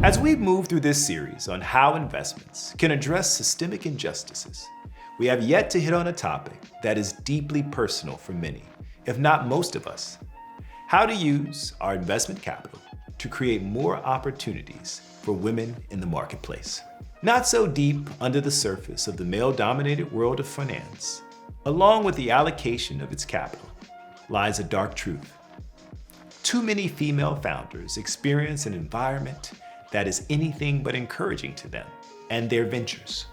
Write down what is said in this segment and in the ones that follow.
As we move through this series on how investments can address systemic injustices, we have yet to hit on a topic that is deeply personal for many, if not most of us: how to use our investment capital to create more opportunities for women in the marketplace. Not so deep under the surface of the male-dominated world of finance, along with the allocation of its capital, lies a dark truth. Too many female founders experience an environment that is anything but encouraging to them and their ventures.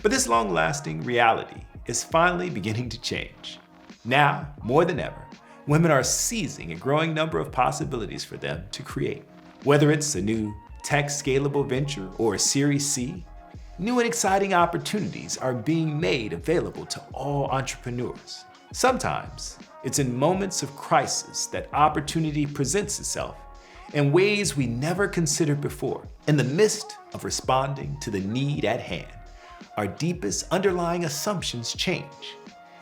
But this long-lasting reality is finally beginning to change. Now, more than ever, women are seizing a growing number of possibilities for them to create. Whether it's a new tech-scalable venture or a Series C, new and exciting opportunities are being made available to all entrepreneurs. Sometimes, it's in moments of crisis that opportunity presents itself in ways we never considered before. In the midst of responding to the need at hand, our deepest underlying assumptions change,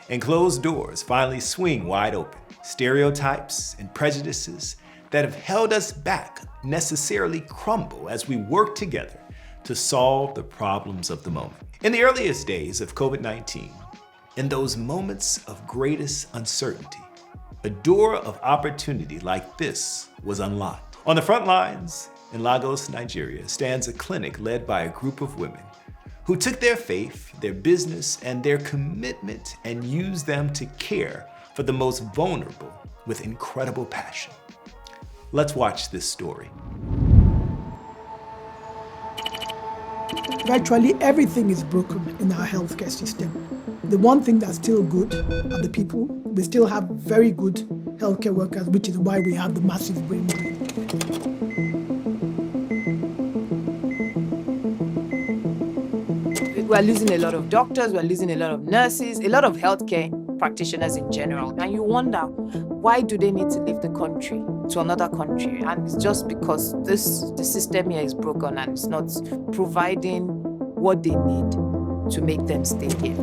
and closed doors finally swing wide open. Stereotypes and prejudices that have held us back necessarily crumble as we work together to solve the problems of the moment. In the earliest days of COVID-19, in those moments of greatest uncertainty, a door of opportunity like this was unlocked. On the front lines in Lagos, Nigeria, stands a clinic led by a group of women who took their faith, their business, and their commitment and used them to care for the most vulnerable with incredible passion. Let's watch this story. Virtually everything is broken in our healthcare system. The one thing that's still good are the people. We still have very good healthcare workers, which is why we have the massive brain drain. We're losing a lot of doctors, we're losing a lot of nurses, a lot of healthcare practitioners in general. And you wonder, why do they need to leave the country to another country? And it's just because the system here is broken and it's not providing what they need to make them stay here.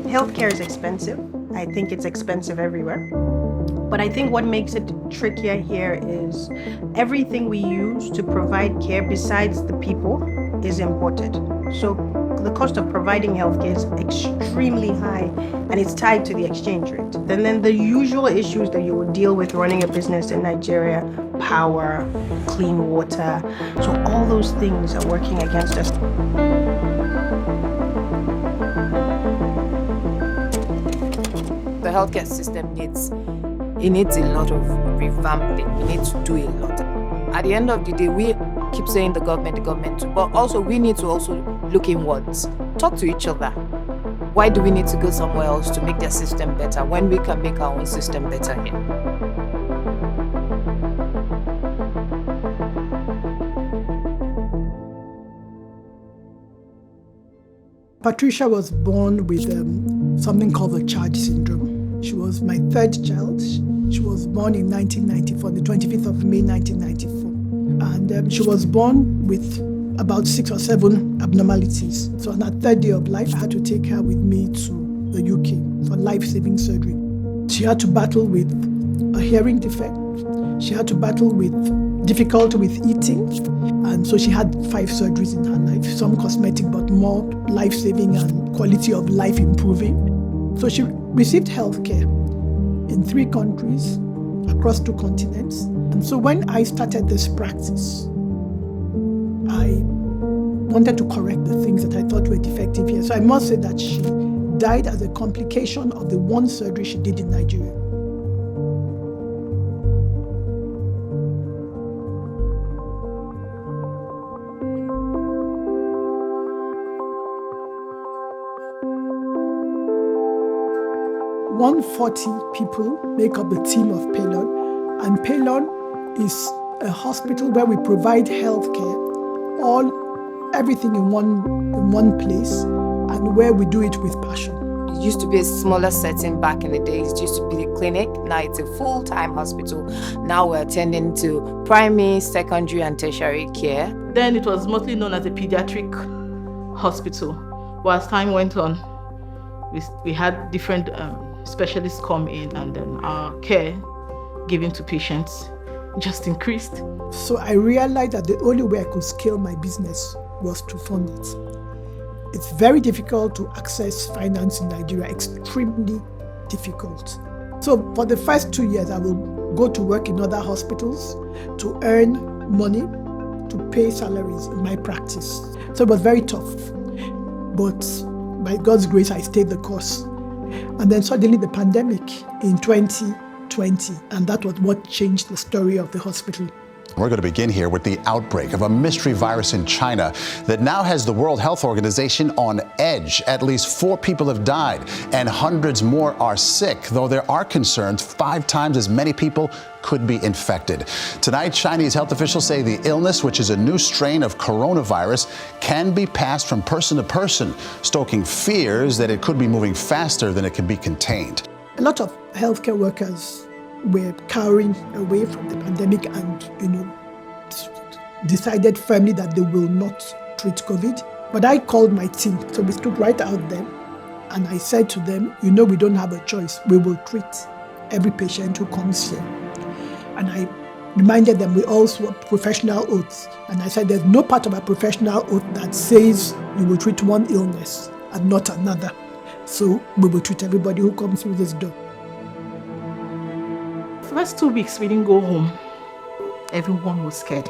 Healthcare is expensive. I think it's expensive everywhere. But I think what makes it trickier here is everything we use to provide care besides the people is imported. So the cost of providing healthcare is extremely high and it's tied to the exchange rate. And then the usual issues that you would deal with running a business in Nigeria: power, clean water. So all those things are working against us. The healthcare system needs a lot of revamping. We need to do a lot. At the end of the day, we keep saying the government, but also we need to also look inwards, talk to each other. Why do we need to go somewhere else to make their system better when we can make our own system better here? Patricia was born with something called the Charge syndrome. She was my third child. She was born in 1994, the 25th of May 1994. And she was born with about 6 or 7 abnormalities. So on her third day of life, I had to take her with me to the UK for life-saving surgery. She had to battle with a hearing defect. She had to battle with difficulty with eating. And so she had 5 surgeries in her life, some cosmetic, but more life-saving and quality of life improving. So she received healthcare in 3 countries, across 2 continents. And so when I started this practice, I wanted to correct the things that I thought were defective here. So I must say that she died as a complication of the one surgery she did in Nigeria. "140 people make up the team of Paleon, and Paleon is a hospital where we provide healthcare, everything in one place, and where we do it with passion." It used to be a smaller setting back in the days. It used to be the clinic. Now it's a full-time hospital. Now we're attending to primary, secondary, and tertiary care. Then it was mostly known as a pediatric hospital. But as time went on, we had different specialists come in, and then our care given to patients just increased. So I realized that the only way I could scale my business was to fund it. It's very difficult to access finance in Nigeria, extremely difficult. So for the first 2 years, I will go to work in other hospitals to earn money, to pay salaries in my practice. So it was very tough. But by God's grace, I stayed the course. And then suddenly the pandemic in 2020, and that was what changed the story of the hospital. We're going to begin here with the outbreak of a mystery virus in China that now has the World Health Organization on edge. At least 4 people have died and hundreds more are sick, though there are concerns 5 times as many people could be infected. Tonight, Chinese health officials say the illness, which is a new strain of coronavirus, can be passed from person to person, stoking fears that it could be moving faster than it can be contained. A lot of healthcare workers were cowering away from the pandemic and, decided firmly that they will not treat COVID. But I called my team, so we stood right out there, and I said to them, we don't have a choice. We will treat every patient who comes here. And I reminded them we all swore professional oaths. And I said there's no part of a professional oath that says you will treat one illness and not another. So we will treat everybody who comes through this door. First 2 weeks, we didn't go home. Everyone was scared.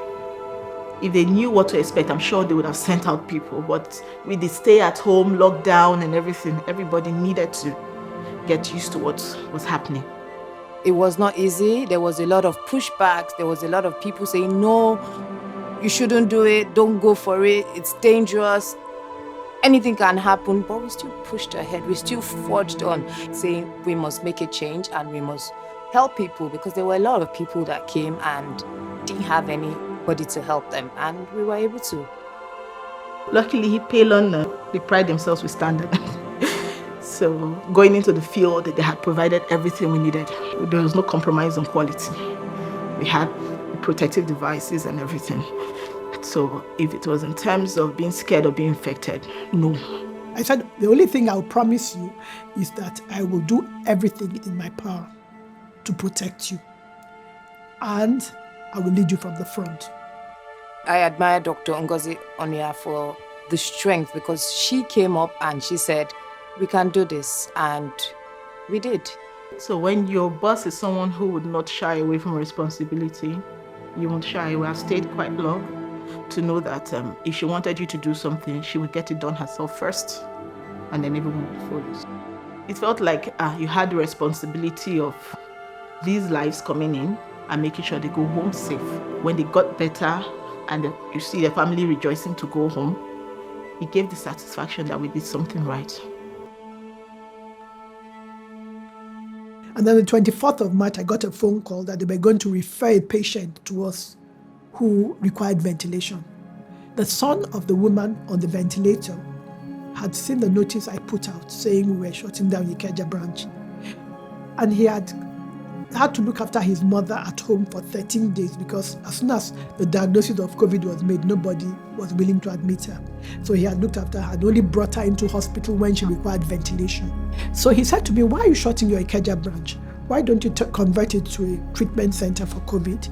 If they knew what to expect, I'm sure they would have sent out people. But with the stay at home, lockdown and everything, everybody needed to get used to what was happening. It was not easy. There was a lot of pushbacks. There was a lot of people saying, no, you shouldn't do it. Don't go for it. It's dangerous. Anything can happen. But we still pushed ahead. We still forged on, saying we must make a change and we must help people, because there were a lot of people that came and didn't have anybody to help them, and we were able to. Luckily, Paleon, they pride themselves with standard. So going into the field, they had provided everything we needed. There was no compromise on quality. We had protective devices and everything. So if it was in terms of being scared or being infected, no. I said, the only thing I'll promise you is that I will do everything in my power to protect you, and I will lead you from the front. I admire Dr. Ngozi Onyia for the strength, because she came up and she said, we can do this, and we did. So when your boss is someone who would not shy away from responsibility, you won't shy away. I've stayed quite long to know that if she wanted you to do something, she would get it done herself first, and then everyone would follow. It felt like you had the responsibility of these lives coming in and making sure they go home safe. When they got better and you see their family rejoicing to go home, it gave the satisfaction that we did something right. And then the 24th of March, I got a phone call that they were going to refer a patient to us who required ventilation. The son of the woman on the ventilator had seen the notice I put out saying we were shutting down Ikeja branch. And he had to look after his mother at home for 13 days, because as soon as the diagnosis of COVID was made, nobody was willing to admit her. So he had looked after her and only brought her into hospital when she required ventilation. So he said to me, why are you shutting your Ikeja branch? Why don't you convert it to a treatment center for COVID?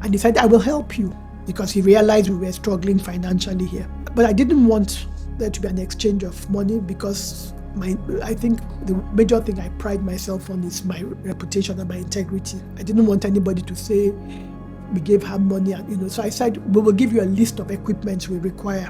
And he said, I will help you, because he realized we were struggling financially here. But I didn't want there to be an exchange of money, because I think the major thing I pride myself on is my reputation and my integrity. I didn't want anybody to say we gave her money, so I said we will give you a list of equipment we require.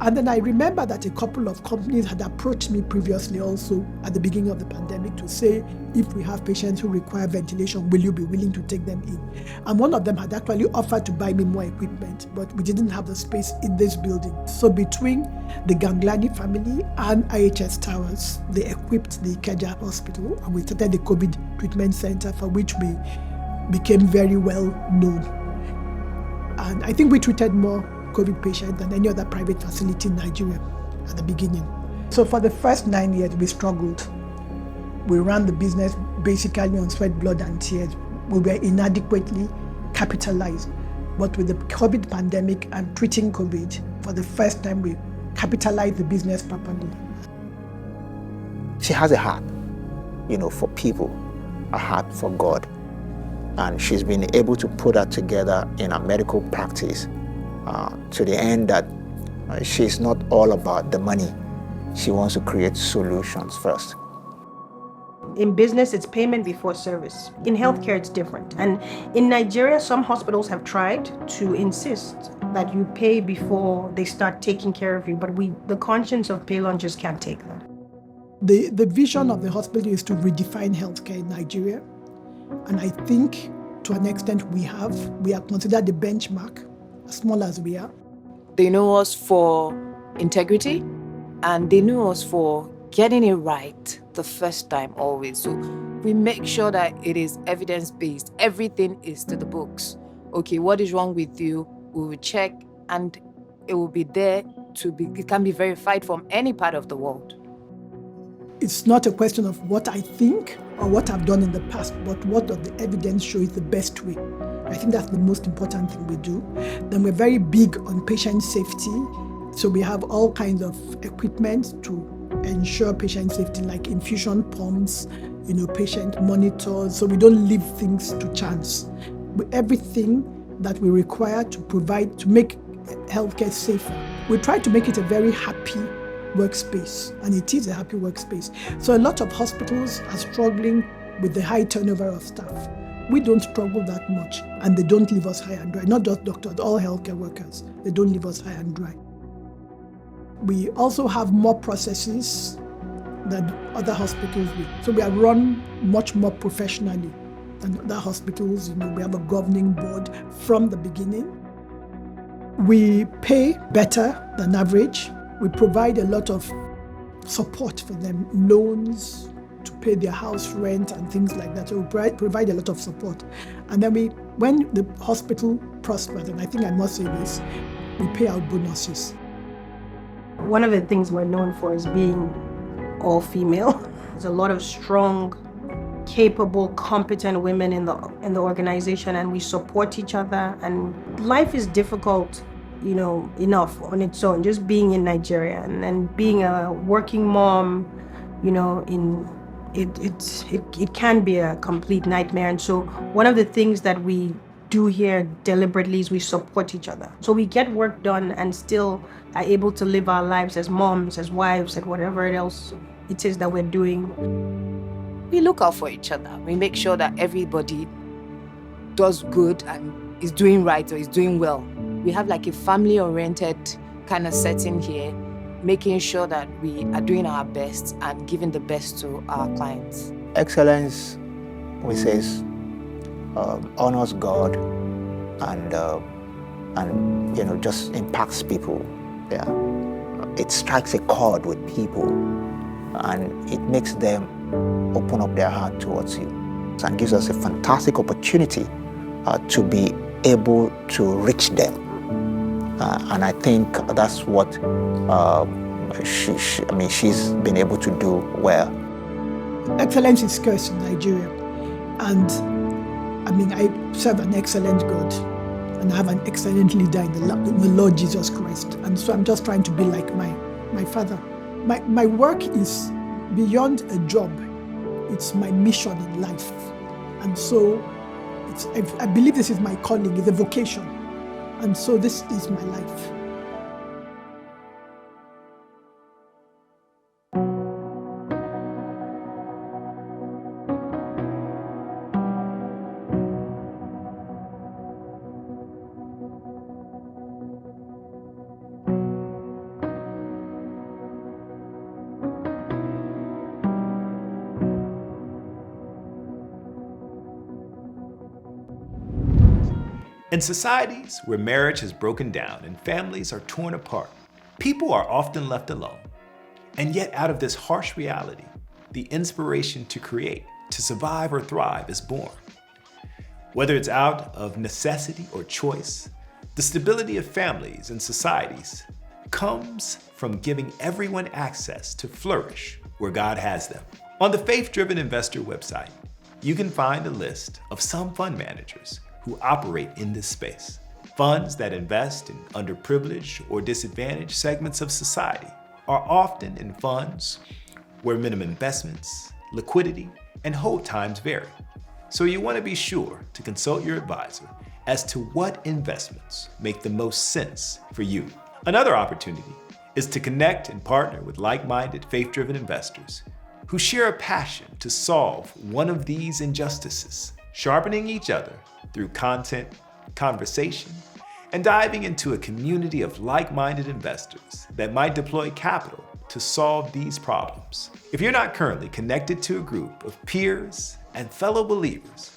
And then I remember that a couple of companies had approached me previously also at the beginning of the pandemic to say, if we have patients who require ventilation, will you be willing to take them in? And one of them had actually offered to buy me more equipment, but we didn't have the space in this building. So between the Ganglani family and IHS Towers, they equipped the Ikeja Hospital, and we started the COVID treatment center, for which we became very well known. And I think we treated more COVID patients than any other private facility in Nigeria at the beginning. So for the first 9 years, we struggled. We ran the business basically on sweat, blood, and tears. We were inadequately capitalized. But with the COVID pandemic and treating COVID, for the first time, we capitalized the business properly. She has a heart, for people, a heart for God. And she's been able to put that together in her medical practice to the end that she's not all about the money. She wants to create solutions first. In business, it's payment before service. In healthcare, it's different. And in Nigeria, some hospitals have tried to insist that you pay before they start taking care of you, but the conscience of Paleon just can't take that. The vision of the hospital is to redefine healthcare in Nigeria. And I think to an extent we are considered the benchmark, as small as we are. They know us for integrity, and they know us for getting it right the first time always. So we make sure that it is evidence-based. Everything is to the books. Okay, what is wrong with you? We will check, and it will be there it can be verified from any part of the world. It's not a question of what I think or what I've done in the past, but what does the evidence show is the best way. I think that's the most important thing we do. Then we're very big on patient safety. So we have all kinds of equipment to ensure patient safety, like infusion pumps, patient monitors. So we don't leave things to chance. Everything that we require to make healthcare safer, we try to make it a very happy workspace, and it is a happy workspace. So a lot of hospitals are struggling with the high turnover of staff. We don't struggle that much, and they don't leave us high and dry. Not just doctors, all healthcare workers, they don't leave us high and dry. We also have more processes than other hospitals do. So we are run much more professionally than other hospitals. We have a governing board from the beginning. We pay better than average. We provide a lot of support for them, loans to pay their house rent and things like that. So we provide a lot of support. And then when the hospital prospers, and I think I must say this, we pay out bonuses. One of the things we're known for is being all female. There's a lot of strong, capable, competent women in the organization, and we support each other. And life is difficult, enough on its own, just being in Nigeria and being a working mom, it can be a complete nightmare. And so one of the things that we do here deliberately is we support each other. So we get work done and still are able to live our lives as moms, as wives, and whatever else it is that we're doing. We look out for each other. We make sure that everybody does good and is doing right or is doing well. We have like a family-oriented kind of setting here, making sure that we are doing our best and giving the best to our clients. Excellence, we say, honors God and just impacts people. Yeah, it strikes a chord with people, and it makes them open up their heart towards you, and gives us a fantastic opportunity to be able to reach them. And I think that's what she's been able to do well. Excellence is scarce in Nigeria, and I serve an excellent God, and I have an excellent leader in the Lord Jesus Christ. And so I'm just trying to be like my father. My work is beyond a job. It's my mission in life. And so I believe this is my calling, it's a vocation. And so this is my life. In societies where marriage has broken down and families are torn apart, people are often left alone. And yet out of this harsh reality, the inspiration to create, to survive or thrive is born. Whether it's out of necessity or choice, the stability of families and societies comes from giving everyone access to flourish where God has them. On the Faith Driven Investor website, you can find a list of some fund managers who operate in this space. Funds that invest in underprivileged or disadvantaged segments of society are often in funds where minimum investments, liquidity, and hold times vary. So you want to be sure to consult your advisor as to what investments make the most sense for you. Another opportunity is to connect and partner with like-minded, faith-driven investors who share a passion to solve one of these injustices, sharpening each other through content, conversation, and diving into a community of like-minded investors that might deploy capital to solve these problems. If you're not currently connected to a group of peers and fellow believers,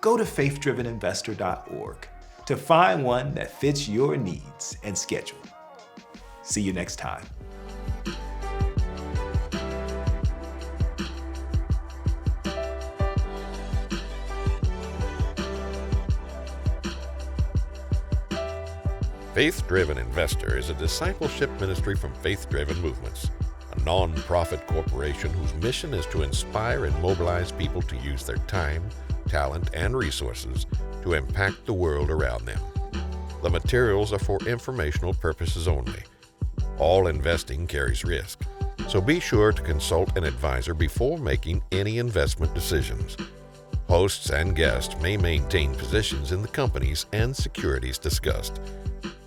go to faithdriveninvestor.org to find one that fits your needs and schedule. See you next time. Faith-Driven Investor is a discipleship ministry from Faith-Driven Movements, a non-profit corporation whose mission is to inspire and mobilize people to use their time, talent, and resources to impact the world around them. The materials are for informational purposes only. All investing carries risk, so be sure to consult an advisor before making any investment decisions. Hosts and guests may maintain positions in the companies and securities discussed.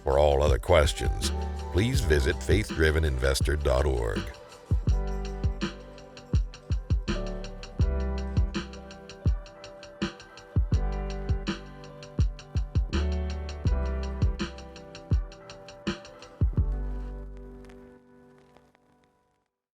For all other questions, please visit faithdriveninvestor.org.